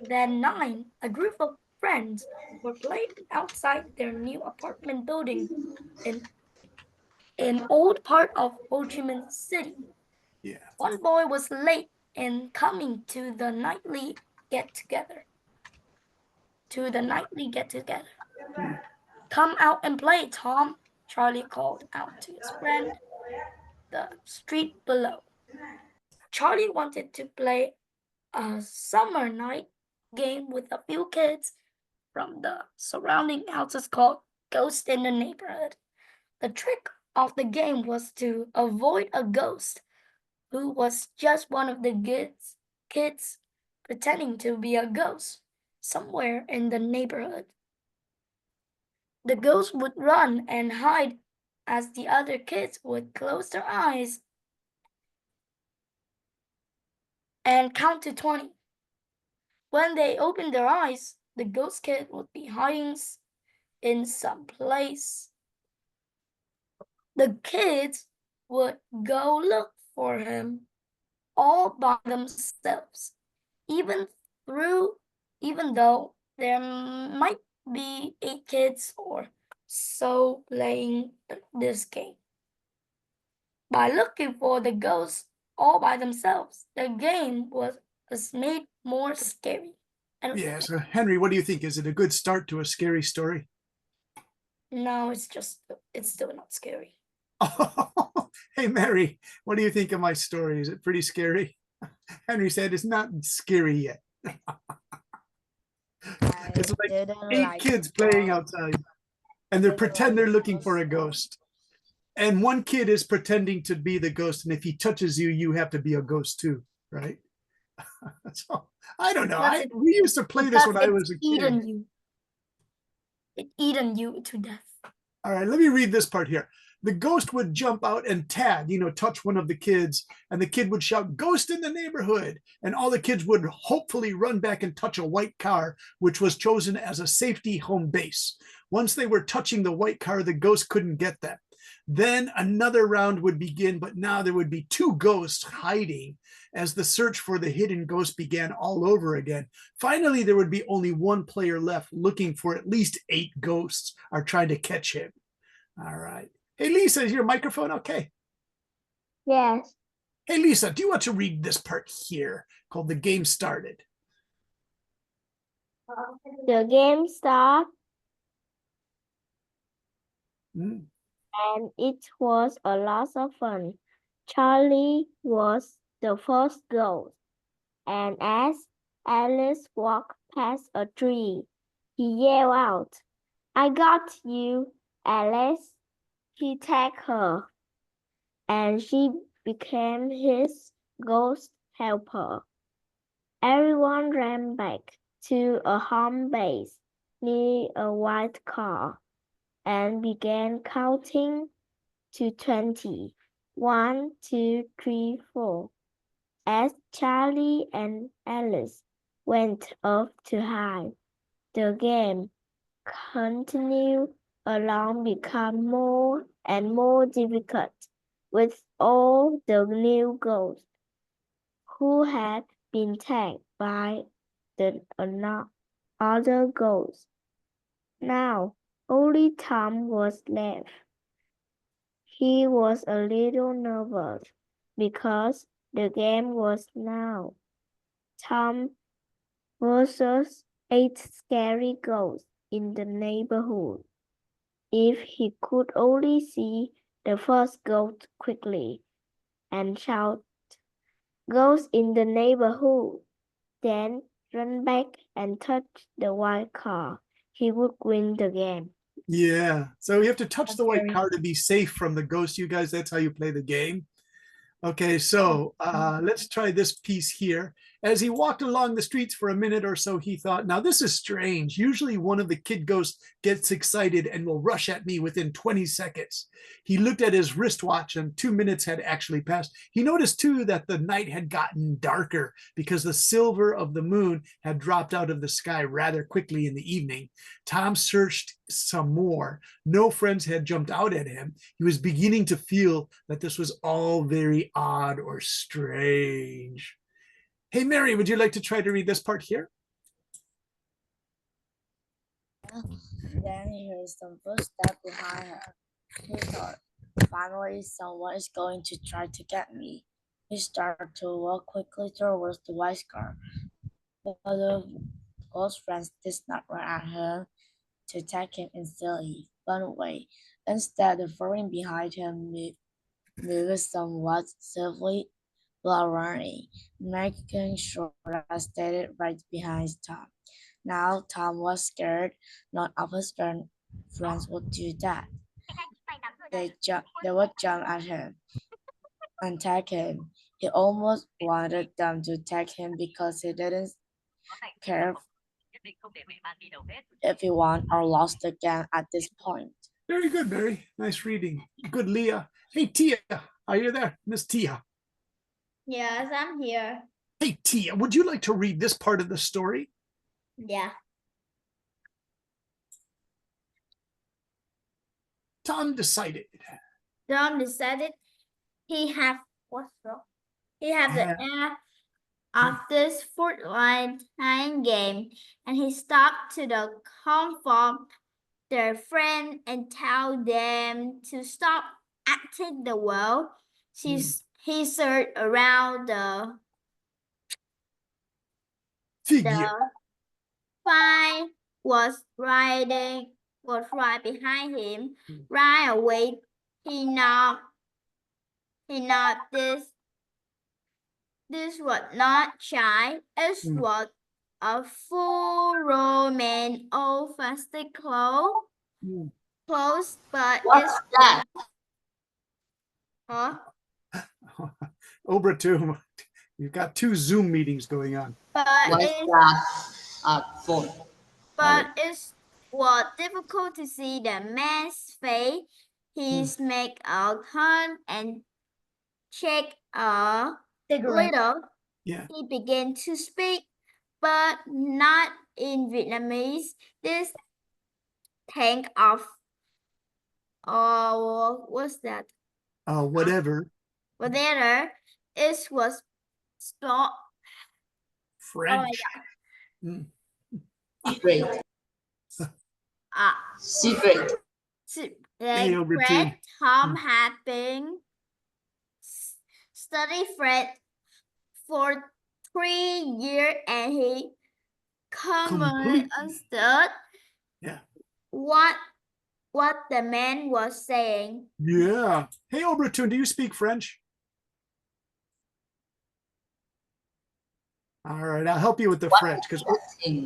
than 9, a group of friends were playing outside their new apartment building in an old part of Ho Chi Minh City. Yeah. One boy was late in coming to the nightly get-together. Come out and play, Tom, Charlie called out to his friend, the street below. Charlie wanted to play a summer night game with a few kids from the surrounding houses called Ghost in the Neighborhood. The trick of the game was to avoid a ghost who was just one of the kids pretending to be a ghost somewhere in the neighborhood. The ghost would run and hide as the other kids would close their eyes and count to 20. When they opened their eyes, the ghost kid would be hiding in some place. The kids would go look for him all by themselves, even though there might be 8 kids or so playing this game. By looking for the ghosts all by themselves, the game was made more scary. Yeah, so Henry, what do you think? Is it a good start to a scary story? No, it's still not scary. Hey, Mary, what do you think of my story? Is it pretty scary? Henry said it's not scary yet. It's like didn't 8 like kids the playing story. outside, and they pretend they're looking for a ghost. And one kid is pretending to be the ghost, and if he touches you, you have to be a ghost too, right? So I don't know. We used to play this when I was a kid. It eaten you to death. All right, let me read this part here. The ghost would jump out and tag, touch one of the kids, and the kid would shout, "Ghost in the neighborhood." And all the kids would hopefully run back and touch a white car, which was chosen as a safety home base. Once they were touching the white car, the ghost couldn't get them. Then another round would begin, but now there would be 2 ghosts hiding as the search for the hidden ghost began all over again. Finally, there would be only 1 player left looking for at least 8 ghosts are trying to catch him. All right. Hey, Lisa, is your microphone okay? Yes. Hey, Lisa, do you want to read this part here called The Game Started? The game started Mm. and it was a lot of fun. Charlie was the first ghost, and as Alice walked past a tree, he yelled out, "I got you, Alice." He tagged her, and she became his ghost helper. Everyone ran back to a home base near a white car and began counting to 20. 1, 2, 3, 4. As Charlie and Alice went up to hide, the game continued along become more and more difficult with all the new ghosts who had been tagged by the other ghosts. Now only Tom was left. He was a little nervous because the game was now Tom versus 8 scary ghosts in the neighborhood. If he could only see the first ghost quickly and shout, "Ghost in the neighborhood," then run back and touch the white car, he would win the game. Yeah. So you have to touch the white Scary. car to be safe from the ghost, you guys. That's how you play the game. Okay, so let's try this piece here. As he walked along the streets for a minute or so, he thought, now this is strange. Usually one of the kid ghosts gets excited and will rush at me within 20 seconds. He looked at his wristwatch and 2 minutes had actually passed. He noticed too that the night had gotten darker because the silver of the moon had dropped out of the sky rather quickly in the evening. Tom searched some more. No friends had jumped out at him. He was beginning to feel that this was all very odd or strange. Hey, Mary, would you like to try to read this part here? Then he heard some footsteps behind her. He thought, finally, someone is going to try to get me. He started to walk quickly towards the white car. But the ghost friends did not run at him to attack him instantly, run away. Instead, following behind him, moved somewhat swiftly while running, making sure I stayed right behind Tom. Now Tom was scared. None of his friends would do that. They would jump at him and attack him. He almost wanted them to attack him because he didn't care Everyone are lost again at this point. Very good, Mary. Nice reading. Good, Leah. Hey, Tia, are you there? Miss Tia. Yes, I'm here. Hey, Tia, would you like to read this part of the story? Yeah. Tom decided. Tom decided he have what's wrong? He have the air of this footlight time game, and he stopped to the comfort their friend and tell them to stop acting the world. He searched around the Figure. fire was right behind him. Right away, he knocked this was not shy. It was a full man, old fashioned clothes, but What's that? huh? Obratum, you've got 2 Zoom meetings going on. But What's it's that? Phone. but it was difficult to see the man's face. He's make a turn and check a little. Yeah. He began to speak, but not in Vietnamese. This tank of what's that? Whatever. Whatever it was spelled. French. Secret. Uh, Secret. Hey, like Obratum. Fred, Tom had been study Fred for 3 years, and he completely understood Yeah. what the man was saying. Yeah. Hey, Obratum, do you speak French? All right, I'll help you with the French. Because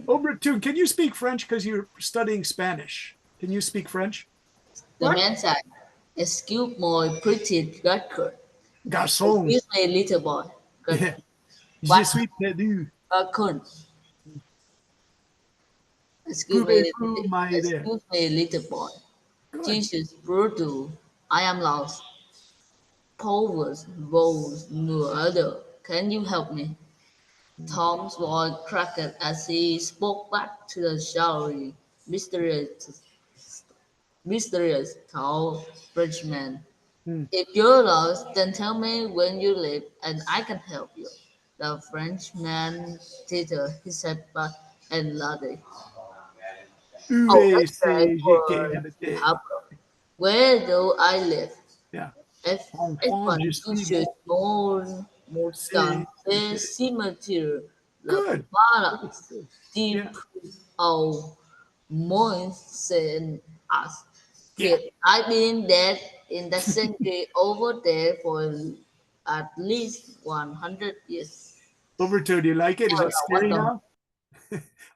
Obratum, can you speak French because you're studying Spanish? Can you speak French? The man said, "Excuse my pretty record. Garçon. Excuse me, little boy. Yeah. Je What? suis perdu. Raccoon. Pouvez-vous m'aider? Excuse me, little boy. Good. Jesus, brutal. I am lost. Pauvres, woes, no other. Can you help me? Tom's voice cracked as he spoke back to the showery, mysterious tall Frenchman. If you're lost, then tell me when you live, and I can help you. The Frenchman tilted his head back and nodded. Où Oh, that's great est-ce for que j'habitais? Pablo. Where do I live? Yeah. If En if France, one je you suis should more than the c'est cemetery, la good. balas, deep Yeah. of moines and us. Yeah. Kid, I've been dead in that cemetery over there for at least 100 years. Overton, do you like it? Is Hell it no, what scary the now?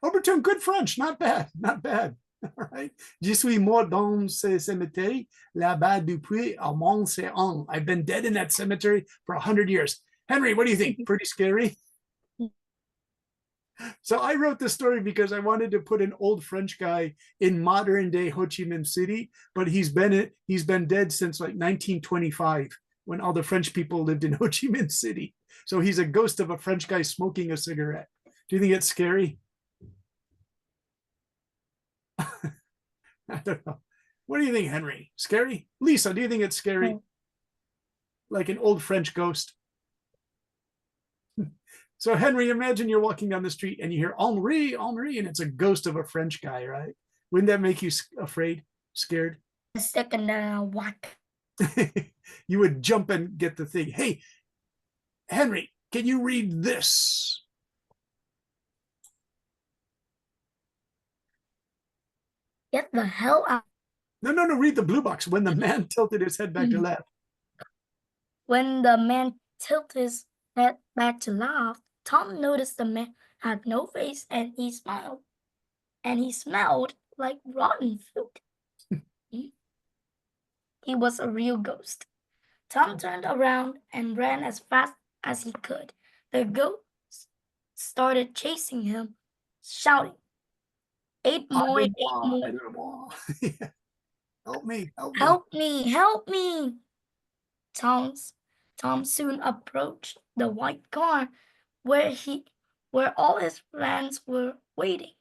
Overton, good French. Not bad. Not bad. All right. Je suis mort dans ce cimetière, là-bas depuis à Mont Saint Anne. I've been dead in that cemetery for 100 years. Henry, what do you think? Pretty scary? So I wrote this story because I wanted to put an old French guy in modern day Ho Chi Minh City, but he's been dead since like 1925 when all the French people lived in Ho Chi Minh City. So he's a ghost of a French guy smoking a cigarette. Do you think it's scary? I don't know. What do you think, Henry? Scary? Lisa, do you think it's scary? Like an old French ghost? So Henry, imagine you're walking down the street and you hear Henri, Henri, and it's a ghost of a French guy, right? Wouldn't that make you afraid, scared? A second whack. You would jump and get the thing. Hey, Henry, can you read this? Get the hell out. No, read the blue box. When the man tilted his head back to left. When the man tilted his head back to laugh, Tom noticed the man had no face and he smiled. And he smelled like rotten fruit. He was a real ghost. Tom turned around and ran as fast as he could. The ghost started chasing him, shouting, Eight more, eight more. Yeah. Help me, help me. Help me, help me. Tom soon approached the white car where all his friends were waiting.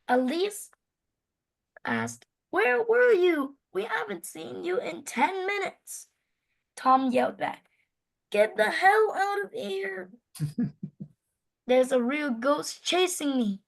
Elise asked, "Where were you? We haven't seen you in 10 minutes." Tom yelled back, "Get the hell out of here. There's a real ghost chasing me."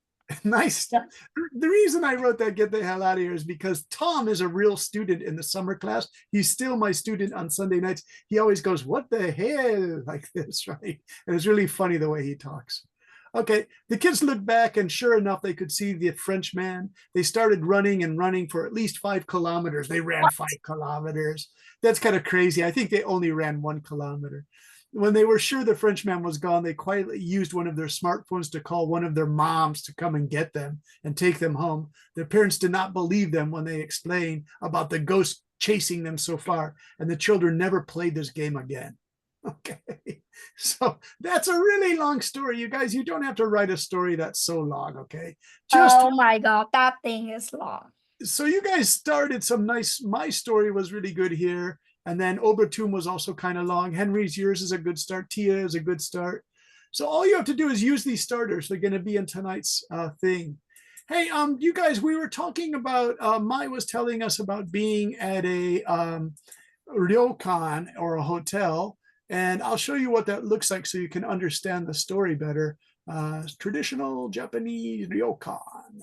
Nice. Yeah. The reason I wrote that "get the hell out of here" is because Tom is a real student in the summer class. He's still my student on Sunday nights. He always goes, "What the hell?" like this, right? And it's really funny the way he talks. Okay, the kids looked back, and sure enough, they could see the Frenchman. They started running and running for at least 5 kilometers. They ran 5 kilometers. That's kind of crazy. I think they only ran 1 kilometer. When they were sure the Frenchman was gone, they quietly used one of their smartphones to call one of their moms to come and get them and take them home. Their parents did not believe them when they explained about the ghost chasing them so far, and the children never played this game again. Okay, so that's a really long story, you guys. You don't have to write a story that's so long, okay? Just Oh my God, that thing is long. so you guys started some nice. My story was really good here. And then Obertum was also kind of long. Henry's, yours is a good start. Tia is a good start. So all you have to do is use these starters. They're going to be in tonight's thing. Hey, you guys, we were talking about, Mai was telling us about being at a ryokan or a hotel. And I'll show you what that looks like so you can understand the story better. Traditional Japanese ryokan.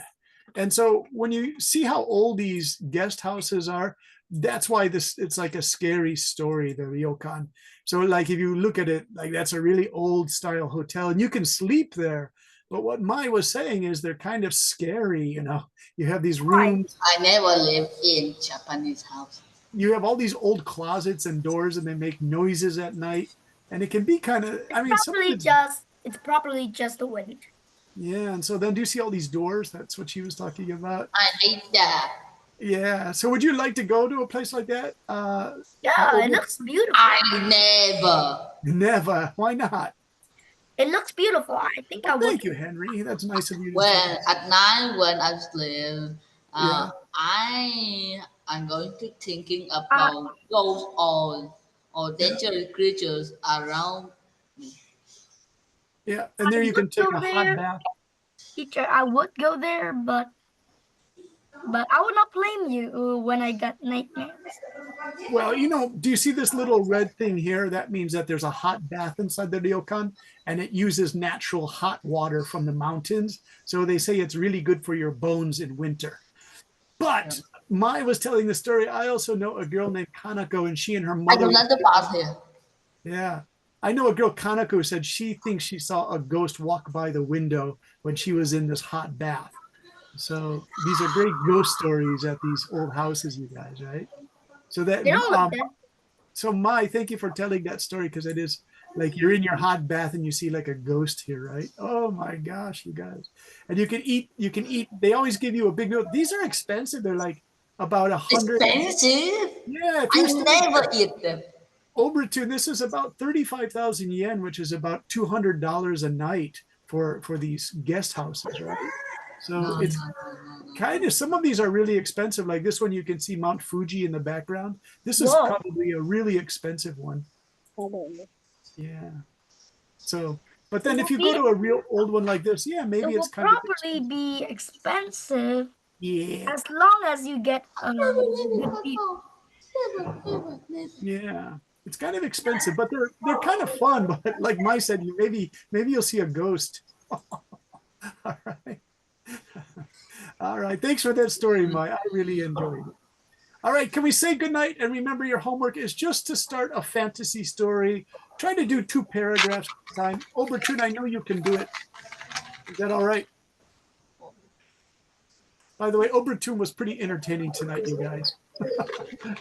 And so when you see how old these guest houses are, that's why it's like a scary story, the ryokan. So like if you look at it, like that's a really old style hotel and you can sleep there. But what Mai was saying is they're kind of scary, you know. You have these rooms. I never lived in Japanese house. You have all these old closets and doors and they make noises at night. And it can be kind of, I mean, It's probably just the wind. Yeah, and so then do you see all these doors? That's what she was talking about. I hate that. Yeah. So would you like to go to a place like that? Yeah, it looks beautiful. I never. Never. Why not? It looks beautiful. I think I would. Thank you, Henry. That's nice of you. When at night when I sleep, Yeah. I'm going to thinking about ghosts or dangerous creatures around. Yeah, and there you can take a hot bath. Teacher, I would go there, but I would not blame you when I got nightmares. Well, you know, do you see this little red thing here? That means that there's a hot bath inside the ryokan, and it uses natural hot water from the mountains. So they say it's really good for your bones in winter. But Mai was telling the story. I also know a girl named Kanako, and she and her I mother. don't like the bath here. Yeah. I know a girl, Kanako, said she thinks she saw a ghost walk by the window when she was in this hot bath. So these are great ghost stories at these old houses, you guys, right? So that, so Mai, thank you for telling that story, because it is like you're in your hot bath and you see like a ghost here, right? Oh my gosh, you guys. And you can eat, they always give you a big note. These are expensive. They're like about 100. Expensive? Yeah. I never eat them. Obertun, this is about 35,000 yen, which is about $200 a night for these guest houses, right? So it's kind of, some of these are really expensive. Like this one, you can see Mount Fuji in the background. This is probably a really expensive one. Yeah. So, but then if you go to a real old one like this, yeah, maybe it's kind of probably be expensive. Yeah. As long as you get good view. Yeah. It's kind of expensive, but they're kind of fun. But like Mai said, maybe you'll see a ghost. All right. All right. Thanks for that story, Mai. I really enjoyed it. All right. Can we say goodnight? And remember, your homework is just to start a fantasy story. Try to do 2 paragraphs at a time. Obertun, I know you can do it. Is that all right? By the way, Obertun was pretty entertaining tonight, you guys.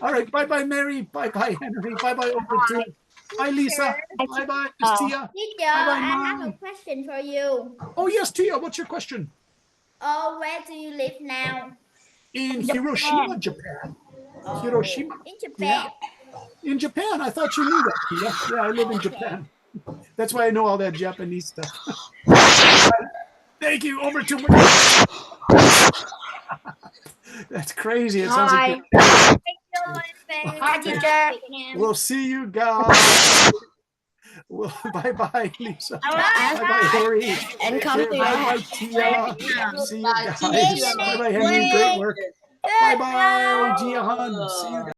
All right. Bye-bye, Mary. Bye-bye, Henry. Bye-bye, Obertun. Bye, Lisa. Bye-bye, Tia. Teacher, I have a question for you. Oh, yes, Tia. What's your question? Where do you live now? In Hiroshima, Japan. Hiroshima. In Japan. Yeah. In Japan. I thought you knew that, Tia. Yeah, I live in Japan. That's why I know all that Japanese stuff. Thank you. Over to That's crazy. It sounds like Hi. Hi, teacher. we'll see you guys. Well, bye bye, Lisa. Bye bye, Harry. And Take come care. to Bye your bye, Tia. See you Bye. See guys. you Bye bye, next Henry. Great week. work. Bye bye, Jihan. See you guys.